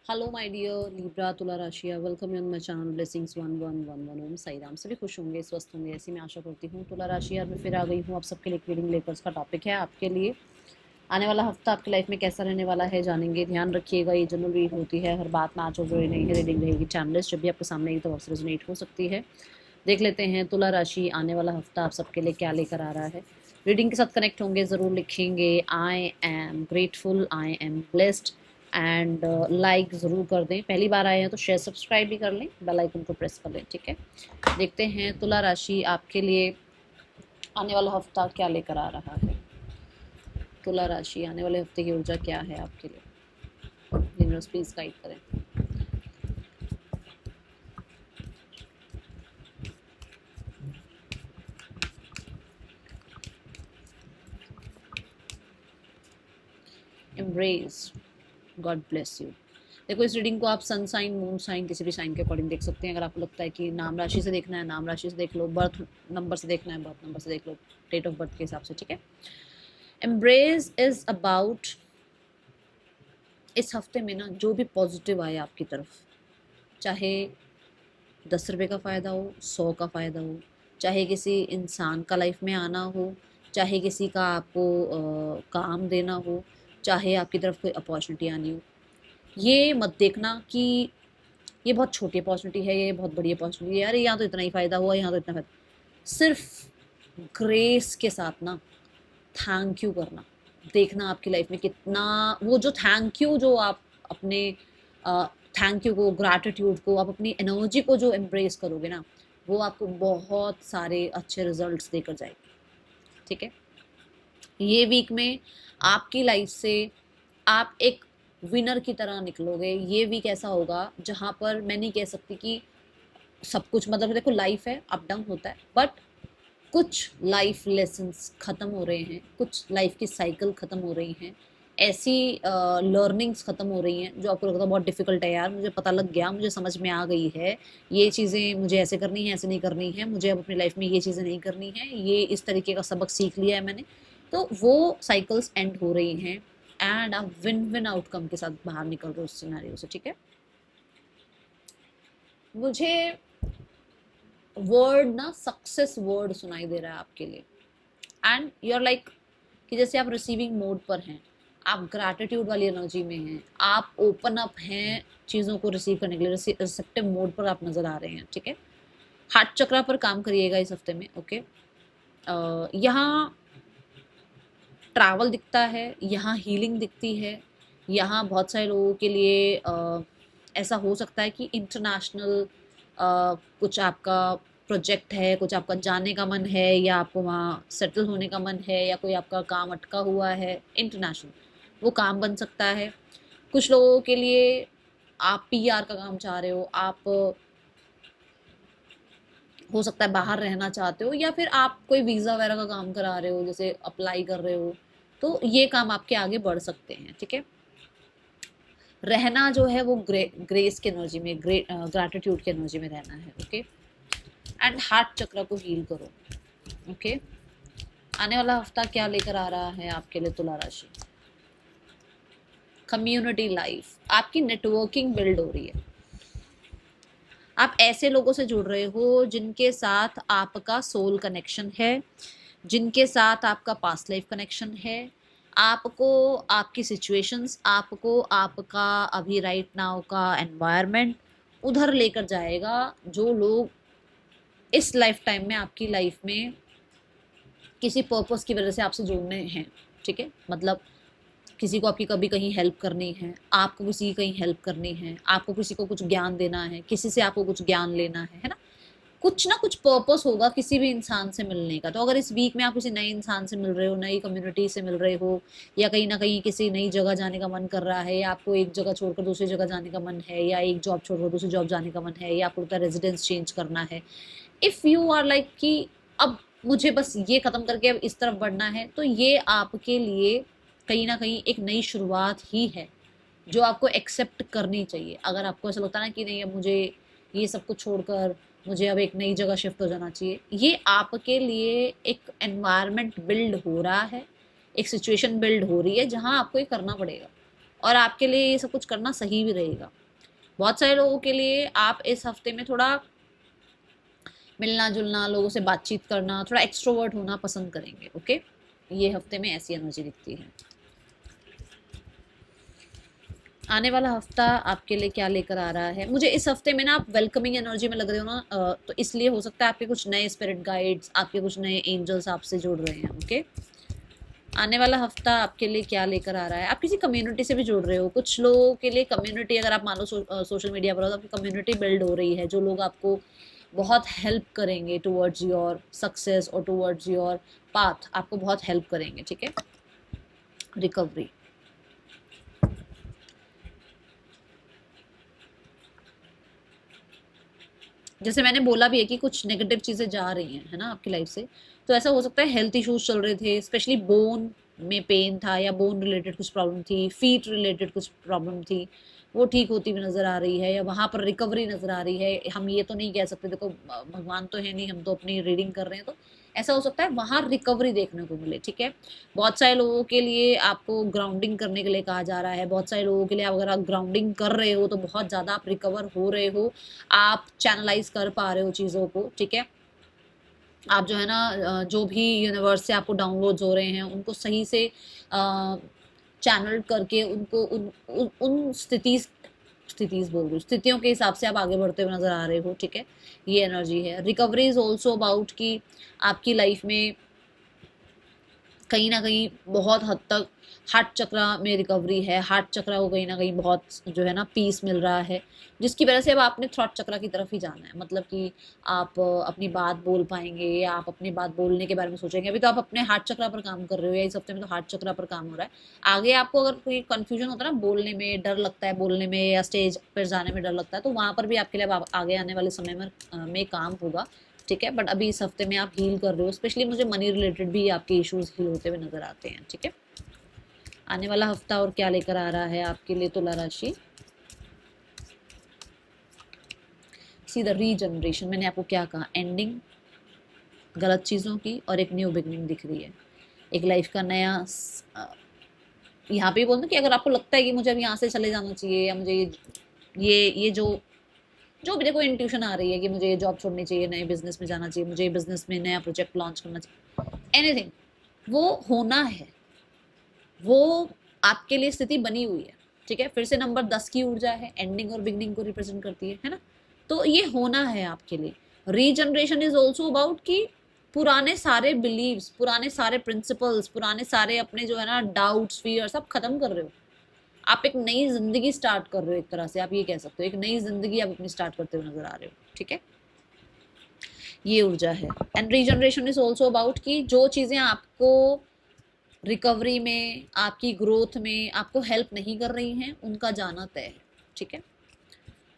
Hello my dear Libra तुला राशिया, welcome on my channel blessings 1111 Om Sai Ram. सभी खुश होंगे, स्वस्थ होंगे, ऐसी मैं आशा करती हूँ। तुला राशिया में फिर आ गई हूँ आप सबके लिए रीडिंग लेकर। उसका टॉपिक है आपके लिए आने वाला हफ्ता आपकी लाइफ में कैसा रहने वाला है, जानेंगे। ध्यान रखिएगा, ये जनरल रीड होती है, हर बात मैच और जो नहीं है रीडिंग रहेगी टाइमलेस। जब भी आपके सामने एक तो रेजोनेट हो सकती है। देख लेते हैं तुला राशि आने वाला हफ्ता आप सबके लिए क्या लेकर आ रहा है। रीडिंग के साथ कनेक्ट होंगे, ज़रूर लिखेंगे I am grateful, I am blessed and like ज़रूर कर दें। पहली बार आए हैं तो शेयर सब्सक्राइब भी कर लें, बेल आइकन को प्रेस कर लें। ठीक है, देखते हैं तुला राशि आपके लिए आने वाला हफ्ता क्या लेकर आ रहा है। तुला राशि आने वाले हफ्ते की ऊर्जा क्या है आपके लिए, यूनिवर्स प्लीज गाइड करें। Embrace, God bless you. देखो, इस रीडिंग को आप सन साइन, मून साइन, किसी भी साइन के अकॉर्डिंग देख सकते हैं। अगर आपको लगता है कि नाम राशि से देखना है, नाम राशि से देख लो। बर्थ नंबर से देखना है, बर्थ नंबर से देख लो, डेट ऑफ बर्थ के हिसाब से। ठीक है, एम्ब्रेस इज अबाउट इस हफ्ते में ना जो भी पॉजिटिव आए आपकी तरफ, चाहे 10 रुपये का फ़ायदा हो, 100 का फ़ायदा हो, चाहे किसी इंसान का लाइफ में आना हो, चाहे किसी का आपको काम देना हो, चाहे आपकी तरफ कोई अपॉर्चुनिटी आनी हो, ये मत देखना कि ये बहुत छोटी अपॉर्चुनिटी है, ये बहुत बड़ी अपॉर्चुनिटी है, अरे यहाँ तो इतना ही फ़ायदा हुआ, यहाँ तो इतना फ़ायदा। सिर्फ ग्रेस के साथ ना थैंक यू करना, देखना आपकी लाइफ में कितना वो जो थैंक यू जो आप अपने थैंक यू को, ग्रैटिट्यूड को, आप अपनी एनर्जी को जो एम्ब्रेस करोगे ना, वो आपको बहुत सारे अच्छे रिजल्ट्स देकर जाएगी। ठीक है, ये वीक में आपकी लाइफ से आप एक विनर की तरह निकलोगे। ये वीक ऐसा होगा जहाँ पर मैं नहीं कह सकती कि सब कुछ, मतलब देखो लाइफ है, अप डाउन होता है, बट कुछ लाइफ लेसन्स ख़त्म हो रहे हैं, कुछ लाइफ की साइकिल ख़त्म हो रही हैं, ऐसी लर्निंग्स ख़त्म हो रही हैं जो आपको लगता है बहुत डिफ़िकल्ट है यार, मुझे पता लग गया, मुझे समझ में आ गई है, ये चीज़ें मुझे ऐसे करनी है, ऐसे नहीं करनी है, मुझे अब अपनी लाइफ में ये चीज़ें नहीं करनी है, ये इस तरीके का सबक सीख लिया है मैंने। तो वो साइकिल्स एंड हो रही हैं एंड आप विन विन आउटकम के साथ बाहर निकल रहे हो उस सिनेरियो से। ठीक है, मुझे वर्ड ना सक्सेस वर्ड सुनाई दे रहा है आपके लिए एंड यू आर लाइक कि जैसे आप रिसीविंग मोड पर हैं, आप ग्रैटिट्यूड वाली एनर्जी में हैं, आप ओपन अप हैं चीज़ों को रिसीव करने के लिए, रिसेप्टिव मोड पर आप नज़र आ रहे हैं। ठीक है, हार्ट चक्रा पर काम करिएगा इस हफ्ते में। ओके, यहाँ ट्रैवल दिखता है, यहाँ हीलिंग दिखती है, यहाँ बहुत सारे लोगों के लिए ऐसा हो सकता है कि इंटरनेशनल कुछ आपका प्रोजेक्ट है, कुछ आपका जाने का मन है, या आपको वहाँ सेटल होने का मन है, या कोई आपका काम अटका हुआ है इंटरनेशनल, वो काम बन सकता है। कुछ लोगों के लिए आप पीआर का काम चाह रहे हो, आप हो सकता है बाहर रहना चाहते हो, या फिर आप कोई वीज़ा वगैरह का काम करा रहे हो, जैसे अप्लाई कर रहे हो, तो ये काम आपके आगे बढ़ सकते हैं। ठीक है, रहना जो है वो ग्रेस की एनर्जी में, ग्रैटिट्यूड की एनर्जी में रहना है। ओके, एंड हार्ट चक्र को हील करो। ओके, आने वाला हफ्ता क्या लेकर आ रहा है आपके लिए तुला राशि। कम्युनिटी लाइफ, आपकी नेटवर्किंग बिल्ड हो रही है, आप ऐसे लोगों से जुड़ रहे हो जिनके साथ आपका सोल कनेक्शन है, जिनके साथ आपका पास्ट लाइफ कनेक्शन है। आपको आपकी सिचुएशंस, आपको आपका अभी राइट नाउ का एनवायरनमेंट उधर लेकर जाएगा जो लोग इस लाइफ टाइम में आपकी लाइफ में किसी पर्पस की वजह से आपसे जुड़ने हैं। ठीक है, मतलब किसी को आपकी कभी कहीं हेल्प करनी है, आपको किसी की कहीं हेल्प करनी है, आपको किसी को कुछ ज्ञान देना है, किसी से आपको कुछ ज्ञान लेना है ना कुछ पर्पस होगा किसी भी इंसान से मिलने का। तो अगर इस वीक में आप किसी नए इंसान से मिल रहे हो, नई कम्युनिटी से मिल रहे हो, या कहीं ना कहीं किसी नई जगह जाने का मन कर रहा है, या आपको एक जगह छोड़कर दूसरी जगह जाने का मन है, या एक जॉब छोड़कर दूसरी जॉब जाने का मन है, या आपको रेजिडेंस चेंज करना है, इफ़ यू आर लाइक कि अब मुझे बस ये ख़त्म करके अब इस तरफ बढ़ना है, तो ये आपके लिए कहीं ना कहीं एक नई शुरुआत ही है जो आपको एक्सेप्ट करनी चाहिए। अगर आपको ऐसा लगता है ना कि नहीं, अब मुझे ये सब कुछ छोड़कर मुझे अब एक नई जगह शिफ्ट हो जाना चाहिए, ये आपके लिए एक एनवायरनमेंट बिल्ड हो रहा है, एक सिचुएशन बिल्ड हो रही है जहाँ आपको ये करना पड़ेगा। और आपके लिए ये सब कुछ करना सही भी रहेगा। बहुत सारे लोगों के लिए आप इस हफ्ते में थोड़ा मिलना जुलना, लोगों से बातचीत करना, थोड़ा एक्सट्रोवर्ट होना पसंद करेंगे। ओके, ये हफ्ते में ऐसी एनर्जी दिखती है। आने वाला हफ्ता आपके लिए क्या लेकर आ रहा है? मुझे इस हफ्ते में ना आप वेलकमिंग एनर्जी में लग रहे हो ना, तो इसलिए हो सकता है आपके कुछ नए स्पिरिट गाइड्स, आपके कुछ नए एंजल्स आपसे जुड़ रहे हैं। ओके, आने वाला हफ्ता आपके लिए क्या लेकर आ रहा है? आप किसी कम्युनिटी से भी जुड़ रहे हो। कुछ लोगों के लिए कम्युनिटी, अगर आप मानो सोशल मीडिया पर हो तो आपकी कम्युनिटी बिल्ड हो रही है, जो लोग आपको बहुत हेल्प करेंगे टुवर्ड्स योर सक्सेस और टुवर्ड्स योर पाथ, आपको बहुत हेल्प करेंगे। ठीक है, रिकवरी। जैसे मैंने बोला भी है कि कुछ नेगेटिव चीज़ें जा रही हैं, है ना, आपकी लाइफ से, तो ऐसा हो सकता है हेल्थ इश्यूज चल रहे थे, स्पेशली बोन में पेन था, या बोन रिलेटेड कुछ प्रॉब्लम थी, फीट रिलेटेड कुछ प्रॉब्लम थी, वो ठीक होती हुई नज़र आ रही है, या वहाँ पर रिकवरी नज़र आ रही है। हम ये तो नहीं कह सकते, देखो भगवान तो है नहीं, हम तो अपनी रीडिंग कर रहे हैं, तो ऐसा हो सकता है वहाँ रिकवरी देखने को मिले। ठीक है, बहुत सारे लोगों के लिए आपको ग्राउंडिंग करने के लिए कहा जा रहा है। बहुत सारे लोगों के लिए अगर आप ग्राउंडिंग कर रहे हो तो बहुत ज़्यादा आप रिकवर हो रहे हो, आप चैनलाइज कर पा रहे हो चीज़ों को। ठीक है, आप जो है ना जो भी यूनिवर्स से आपको डाउनलोड्स हो रहे हैं उनको सही से चैनल करके उनको उन स्थितिज बोल रही हूँ, स्थितियों के हिसाब से आप आगे बढ़ते हुए नजर आ रहे हो। ठीक है, ये एनर्जी है। रिकवरी इज ऑल्सो अबाउट कि आपकी लाइफ में कहीं ना कहीं बहुत हद तक हार्ट चक्र में रिकवरी है। हार्ट चक्र को कहीं ना कहीं बहुत जो है ना पीस मिल रहा है, जिसकी वजह से अब आपने थ्रॉट चक्र की तरफ ही जाना है। मतलब कि आप अपनी बात बोल पाएंगे, या आप अपनी बात बोलने के बारे में सोचेंगे। अभी तो आप अपने हार्ट चक्र पर काम कर रहे हो, या इस हफ्ते में तो हार्ट चक्र पर काम हो रहा है। आगे आपको अगर कोई कंफ्यूजन होता है ना, बोलने में डर लगता है, बोलने में या स्टेज पर जाने में डर लगता है, तो वहाँ पर भी आपके लिए आगे आने वाले समय में काम होगा। ठीक है, बट अभी इस हफ्ते में आप हील कर रहे हो। स्पेशली मुझे मनी रिलेटेड भी आपके इश्यूज हील होते हुए नजर आते हैं। ठीक है, आने वाला हफ्ता और क्या लेकर आ रहा है आपके लिए तुला राशि? See the regeneration. मैंने आपको क्या कहा? एंडिंग गलत चीज़ों की और एक न्यू बिगनिंग दिख रही है, एक लाइफ का नया। यहाँ पे बोलना कि अगर आपको लगता है कि मुझे अब यहाँ से चले जाना चाहिए, या मुझे ये जो भी देखो इंट्यूशन आ रही है कि मुझे ये जॉब छोड़नी चाहिए, नए बिजनेस में जाना चाहिए, मुझे बिजनेस में नया प्रोजेक्ट लॉन्च करना चाहिए, एनीथिंग, वो होना है। वो आपके लिए स्थिति बनी हुई है। ठीक है, फिर से नंबर 10 की ऊर्जा है, एंडिंग और बिगनिंग को रिप्रेजेंट करती है ना, तो ये होना है आपके लिए। रीजनरेशन इज ऑल्सो अबाउट कि पुराने सारे बिलीव्स, पुराने सारे प्रिंसिपल्स, पुराने सारे अपने जो है ना डाउट्स, फियर सब खत्म कर रहे हो। आप एक नई जिंदगी स्टार्ट कर रहे हो, एक तरह से आप ये कह सकते हो, एक नई जिंदगी आप अपनी स्टार्ट करते हुए नजर आ रहे हो। ठीक है, ये ऊर्जा है। And regeneration is also about कि जो चीजें आपको रिकवरी में, आपकी ग्रोथ में आपको हेल्प नहीं कर रही हैं, उनका जाना तय है। ठीक है,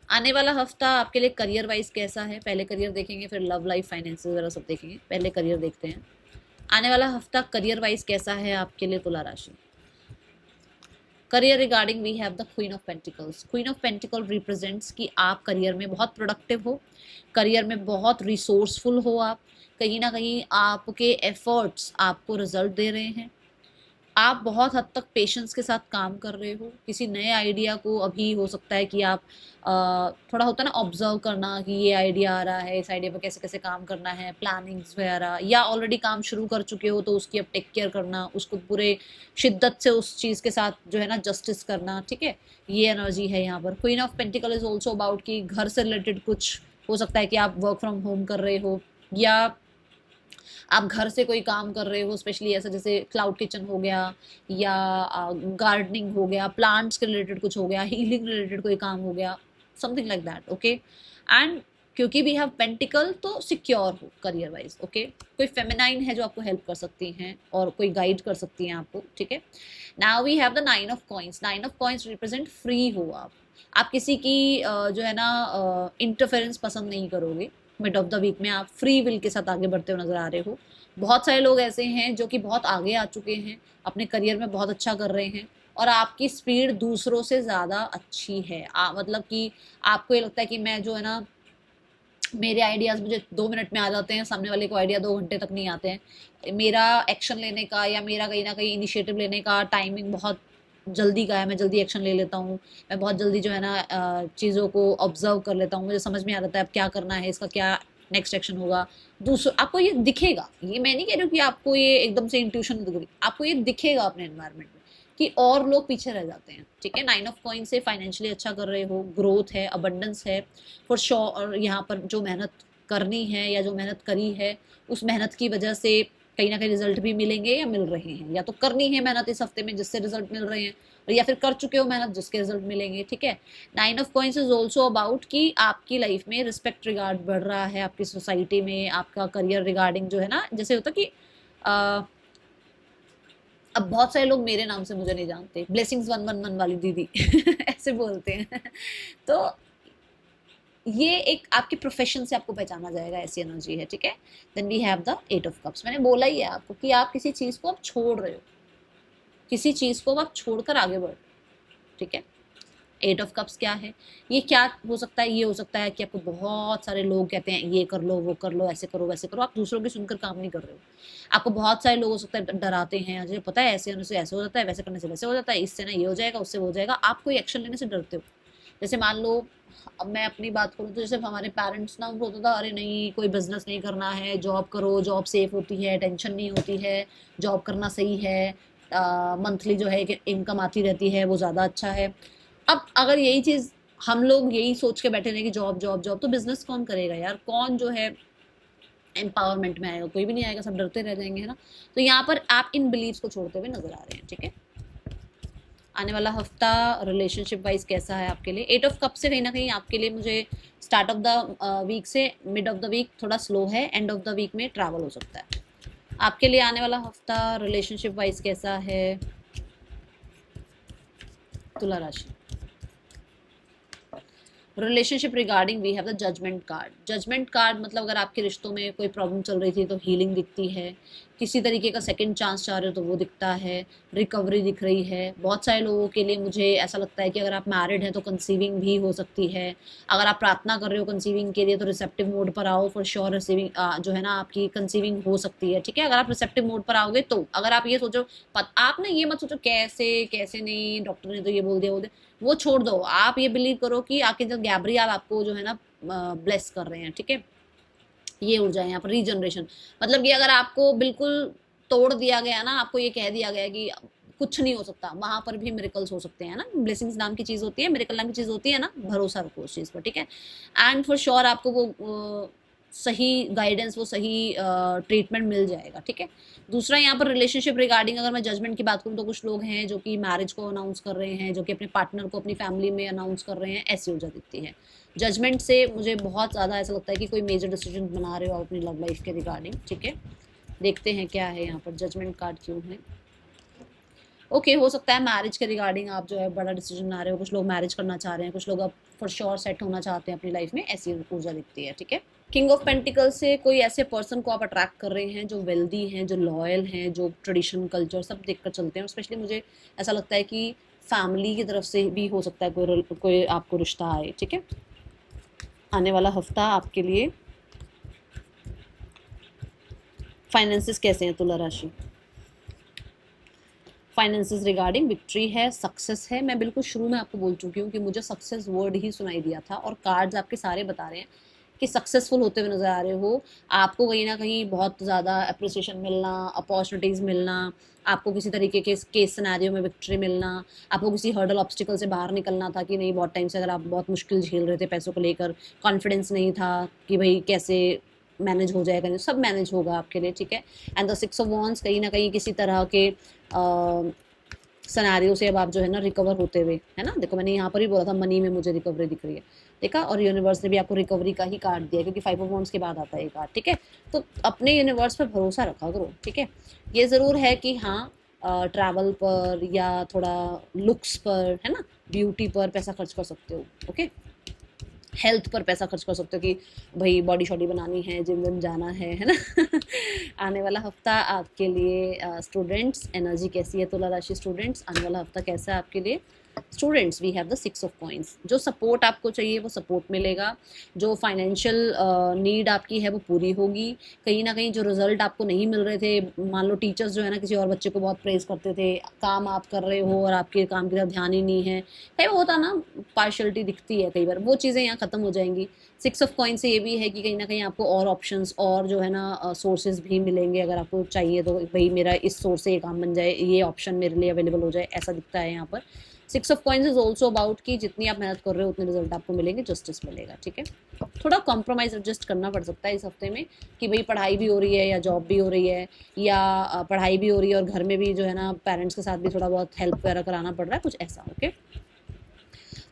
आने वाला हफ्ता आपके लिए करियर वाइज कैसा है? पहले करियर देखेंगे, फिर लव लाइफ, फाइनेंस वगैरह सब देखेंगे। पहले करियर देखते हैं। आने वाला हफ्ता करियर वाइज कैसा है आपके लिए तुला राशि? Career regarding we have the queen of pentacles. Queen of pentacle represents कि आप करियर में बहुत प्रोडक्टिव हो, करियर में बहुत रिसोर्सफुल हो, आप कहीं ना कहीं आपके एफर्ट्स आपको रिजल्ट दे रहे हैं। आप बहुत हद तक पेशेंस के साथ काम कर रहे हो। किसी नए आइडिया को अभी हो सकता है कि आप थोड़ा होता है ना ऑब्जर्व करना कि ये आइडिया आ रहा है, इस आइडिया पर कैसे कैसे काम करना है, प्लानिंग्स वगैरह, या ऑलरेडी काम शुरू कर चुके हो तो उसकी अब टेक केयर करना, उसको पूरे शिद्दत से उस चीज़ के साथ जो है ना जस्टिस करना। ठीक है, ये एनर्जी है यहाँ पर। Queen of pentacle is also about कि घर से रिलेटेड कुछ हो सकता है कि आप वर्क फ्रॉम होम कर रहे हो, या आप घर से कोई काम कर रहे हो, स्पेशली ऐसा जैसे क्लाउड किचन हो गया, या गार्डनिंग हो गया, प्लांट्स के रिलेटेड कुछ हो गया, हीलिंग रिलेटेड कोई काम हो गया, something like that. Okay, and क्योंकि वी हैव पेंटिकल तो सिक्योर हो करियर वाइज। ओके, कोई फेमिनाइन है जो आपको हेल्प कर सकती हैं और कोई गाइड कर सकती हैं आपको। ठीक है, now we have the 9 of coins. 9 of coins represent free हो आप किसी की जो है ना इंटरफेरेंस पसंद नहीं करोगे। मिड ऑफ द वीक में आप फ्री विल के साथ आगे बढ़ते हुए नजर आ रहे हो। बहुत सारे लोग ऐसे हैं जो कि बहुत आगे आ चुके हैं, अपने करियर में बहुत अच्छा कर रहे हैं, और आपकी स्पीड दूसरों से ज़्यादा अच्छी है। मतलब कि आपको ये लगता है कि मैं जो है ना, मेरे आइडियाज़ मुझे 2 मिनट में आ जाते हैं, सामने वाले को आइडिया 2 घंटे तक नहीं आते हैं। मेरा एक्शन लेने का या मेरा कहीं ना कहीं इनिशिएटिव लेने का टाइमिंग बहुत जल्दी का है, मैं जल्दी एक्शन ले लेता हूँ, मैं बहुत जल्दी जो है ना चीज़ों को ऑब्जर्व कर लेता हूँ, मुझे समझ में आ जाता है अब क्या करना है, इसका क्या नेक्स्ट एक्शन होगा। दूसरा आपको ये दिखेगा, ये मैं नहीं कह रही हूँ कि आपको ये एकदम से इंट्यूशन दिख रही, आपको ये दिखेगा अपने एनवायरनमेंट में कि और लोग पीछे रह जाते हैं, ठीक है। 9 ऑफ कॉइन से फाइनेंशियली अच्छा कर रहे हो, ग्रोथ है, अबंडेंस है फॉर श्योर। और यहाँ पर जो मेहनत करनी है या जो मेहनत करी है उस मेहनत की वजह से कहीं ना कहीं रिजल्ट भी मिलेंगे या मिल रहे हैं, या तो करनी है मेहनत इस हफ्ते में जिससे रिजल्ट मिल रहे हैं, और या फिर कर चुके हो मेहनत जिसके रिजल्ट मिलेंगे, ठीक है। 9 of coins is also about कि आपकी लाइफ में रिस्पेक्ट रिगार्ड बढ़ रहा है, आपकी सोसाइटी में आपका करियर रिगार्डिंग जो है ना, जैसे होता कि अब बहुत सारे लोग मेरे नाम से मुझे नहीं जानते, ब्लेसिंग्स 111 वाली दीदी ऐसे बोलते हैं तो ये एक आपके प्रोफेशन से आपको पहचाना जाएगा, ऐसी एनर्जी है, ठीक है। Then we have the 8 of cups. मैंने बोला ही है आपको कि आप किसी चीज़ को अब छोड़ रहे हो, किसी चीज़ को आप छोड़कर आगे बढ़, ठीक है। 8 ऑफ कप्स क्या है, ये क्या हो सकता है, ये हो सकता है कि आपको बहुत सारे लोग कहते हैं ये कर लो वो कर लो ऐसे करो वैसे करो, आप दूसरों की सुनकर काम नहीं कर रहे हो। आपको बहुत सारे लोग हो सकता है डराते हैं, मुझे पता है ऐसे होने से ऐसे हो जाता है, वैसे करने से वैसे हो जाता है, इससे ना ये हो जाएगा उससे वो हो जाएगा, आप कोई एक्शन लेने से डरते हो। जैसे मान लो अब मैं अपनी बात करूँ तो जैसे हमारे पेरेंट्स ना उनको होता था अरे नहीं कोई बिजनेस नहीं करना है, जॉब करो, जॉब सेफ होती है, टेंशन नहीं होती है, जॉब करना सही है, मंथली जो है कि इनकम आती रहती है वो ज़्यादा अच्छा है। अब अगर यही चीज़ हम लोग यही सोच के बैठे रहे कि जॉब जॉब जॉब, तो बिजनेस कौन करेगा यार, कौन जो है एम्पावरमेंट में आएगा, कोई भी नहीं आएगा, सब डरते रह जाएंगे, है ना। तो यहाँ पर आप इन बिलीव्स को छोड़ते हुए नजर आ रहे हैं, ठीक है। आने वाला हफ्ता रिलेशनशिप वाइज कैसा है आपके लिए। 8 ऑफ कप से कहीं ना कहीं आपके लिए मुझे स्टार्ट ऑफ द वीक से मिड ऑफ द वीक थोड़ा स्लो है, एंड ऑफ द वीक में ट्रैवल हो सकता है। आपके लिए आने वाला हफ्ता रिलेशनशिप वाइज कैसा है तुला राशि। Relationship regarding we have the judgement card. Judgement card मतलब अगर आपके रिश्तों में कोई प्रॉब्लम चल रही थी तो हीलिंग दिखती है, किसी तरीके का सेकंड चांस चाह रहे हो तो वो दिखता है, रिकवरी दिख रही है। बहुत सारे लोगों के लिए मुझे ऐसा लगता है कि अगर आप मैरिड हैं तो कंसीविंग भी हो सकती है। अगर आप प्रार्थना कर रहे हो कंसीविंग के लिए तो रिसेप्टिव मोड पर आओ, फॉर श्योर रिसीविंग जो है ना आपकी कंसीविंग हो सकती है, ठीक है। अगर आप रिसेप्टिव मोड पर आओगे तो, अगर आप ये सोचो आप ना ये मत सोचो कैसे कैसे नहीं डॉक्टर ने तो ये बोल दिया वो छोड़ दो। आप ये बिलीव करो कि आके जब गैब्रियल आपको जो है ना ब्लेस कर रहे हैं, ठीक है। ये ऊर्जा है यहाँ पर रीजनरेशन, मतलब कि अगर आपको बिल्कुल तोड़ दिया गया ना, आपको ये कह दिया गया कि कुछ नहीं हो सकता, वहां पर भी मिरेकल्स हो सकते हैं ना। ब्लेसिंग्स नाम की चीज होती है, मिरेकल नाम की चीज होती है ना, भरोसा रखो उस चीज पर, ठीक है। एंड फॉर श्योर आपको वो सही गाइडेंस, वो सही ट्रीटमेंट मिल जाएगा, ठीक है। दूसरा यहाँ पर रिलेशनशिप रिगार्डिंग अगर मैं जजमेंट की बात करूँ तो कुछ लोग हैं जो कि मैरिज को अनाउंस कर रहे हैं, जो कि अपने पार्टनर को अपनी फैमिली में अनाउंस कर रहे हैं, ऐसी ऊर्जा दिखती है। जजमेंट से मुझे बहुत ज़्यादा ऐसा लगता है कि कोई मेजर डिसीजन बना रहे हो आप अपनी लव लाइफ के रिगार्डिंग, ठीक है। देखते हैं क्या है यहाँ पर, जजमेंट कार्ड क्यों है। ओके हो सकता है मैरिज के रिगार्डिंग आप जो है बड़ा डिसीजन बना रहे हो, कुछ लोग मैरिज करना चाह रहे हैं, कुछ लोग अब फॉर श्योर सेट होना चाहते हैं अपनी लाइफ में, ऐसी ऊर्जा दिखती है, ठीक है। किंग ऑफ पेंटिकल से कोई ऐसे पर्सन को आप अट्रैक्ट कर रहे हैं जो वेल्दी हैं, जो लॉयल हैं, जो ट्रेडिशन कल्चर सब देख कर चलते हैं। स्पेशली मुझे ऐसा लगता है कि फैमिली की तरफ से भी हो सकता है कोई आपको रिश्ता आए, ठीक है। आने वाला हफ्ता आपके लिए फाइनेंसेस कैसे हैं तुला राशि। फाइनेंसेस रिगार्डिंग विक्ट्री है, सक्सेस है। मैं बिल्कुल शुरू में आपको बोल चुकी हूँ कि मुझे सक्सेस वर्ड ही सुनाई दिया था, और कार्ड्स आपके सारे बता रहे हैं कि सक्सेसफुल होते हुए नजर आ रहे हो। आपको कहीं ना कहीं बहुत ज़्यादा अप्रिसिएशन मिलना, अपॉर्चुनिटीज़ मिलना, आपको किसी तरीके के केस सिनेरियो में विक्ट्री मिलना, आपको किसी हर्डल ऑब्स्टिकल से बाहर निकलना था कि नहीं, बहुत टाइम से अगर आप बहुत मुश्किल झेल रहे थे पैसों को लेकर, कॉन्फिडेंस नहीं था कि भाई कैसे मैनेज हो जाएगा, सब मैनेज होगा आपके लिए, ठीक है। एंड द 6 ऑफ वॉन्ड्स कहीं ना कहीं किसी तरह के सिनेरियो से अब आप जो है ना रिकवर होते हुए, है ना। देखो मैंने यहाँ पर ही बोला था मनी में मुझे रिकवरी दिख रही है, देखा, और यूनिवर्स ने भी आपको रिकवरी का ही कार्ड दिया क्योंकि 5 ऑफ वॉन्ड्स के बाद आता है ये कार्ड, ठीक है। तो अपने यूनिवर्स पर भरोसा रखा करो, ठीक है। ये ज़रूर है कि हाँ ट्रैवल पर या थोड़ा लुक्स पर, है ना, ब्यूटी पर पैसा खर्च कर सकते हो, ओके। हेल्थ पर पैसा खर्च कर सकते हो कि भाई बॉडी शॉडी बनानी है, जिम विम जाना है ना आने वाला हफ्ता आपके लिए स्टूडेंट्स एनर्जी कैसी है तुला राशि स्टूडेंट्स, आने वाला हफ्ता कैसा है आपके लिए। Students we have the 6 of coins. जो सपोर्ट आपको चाहिए वो सपोर्ट मिलेगा, जो फाइनेंशियल नीड आपकी है वो पूरी होगी। कहीं ना कहीं जो रिजल्ट आपको नहीं मिल रहे थे, मान लो टीचर्स जो है ना किसी और बच्चे को बहुत प्रेज करते थे, काम आप कर रहे हो और आपके काम की तरफ ध्यान ही नहीं है, कई बार होता ना, पार्शलिटी दिखती है कई बार, वो चीज़ें यहाँ खत्म हो जाएंगी। 6 ऑफ कॉइन से ये भी है कि कहीं ना कहीं आपको और ऑप्शंस और जो है ना सोर्सेज भी मिलेंगे, अगर आपको चाहिए तो भाई मेरा इस सोर्स से ये काम बन जाए, ये ऑप्शन मेरे लिए अवेलेबल हो जाए, ऐसा दिखता है यहाँ पर। 6 of coins is also about कि जितनी आप मेहनत कर रहे हो उतने रिजल्ट आपको मिलेंगे, जस्टिस मिलेगा, ठीक है। थोड़ा कॉम्प्रोमाइज एडजस्ट करना पड़ सकता है इस हफ्ते में, कि भाई पढ़ाई भी हो रही है या जॉब भी हो रही है, या पढ़ाई भी हो रही है और घर में भी जो है ना पेरेंट्स के साथ भी थोड़ा बहुत हेल्प वगैरह कराना पड़ रहा है, कुछ ऐसा, ओके।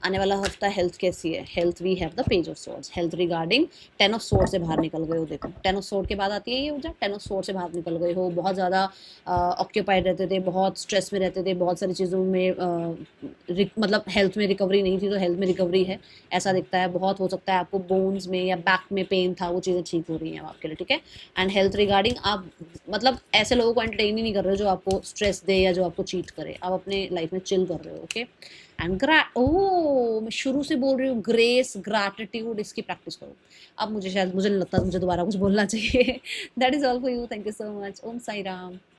आने वाला हफ्ता हेल्थ कैसी है? Health we have the page of swords. Health regarding 10 of sword से बाहर निकल गए हो, देखो 10 ऑफ सोर्ड के बाद आती है ये ऊर्जा, 10 ऑफ सोर्ड से बाहर निकल गए हो, बहुत ज़्यादा ऑक्यूपाइड रहते थे, बहुत स्ट्रेस में रहते थे, बहुत सारी चीज़ों में मतलब हेल्थ में रिकवरी नहीं थी, तो हेल्थ में रिकवरी है ऐसा दिखता है। बहुत हो सकता है आपको बोन्स में या बैक में पेन था, वो चीज़ें ठीक हो रही हैं आपके लिए, ठीक है। एंड हेल्थ रिगार्डिंग आप मतलब ऐसे लोगों को एंटरटेन ही नहीं कर रहे हो जो आपको स्ट्रेस दे या जो आपको चीट करे, आप अपने लाइफ में चिल कर रहे हो, ओके। एंड मैं शुरू से बोल रही हूँ, ग्रेस ग्रैटिट्यूड, इसकी प्रैक्टिस करो। अब मुझे शायद, मुझे नहीं लगता मुझे दोबारा कुछ बोलना चाहिए। That is all for you, thank you so much, Om Sai Ram.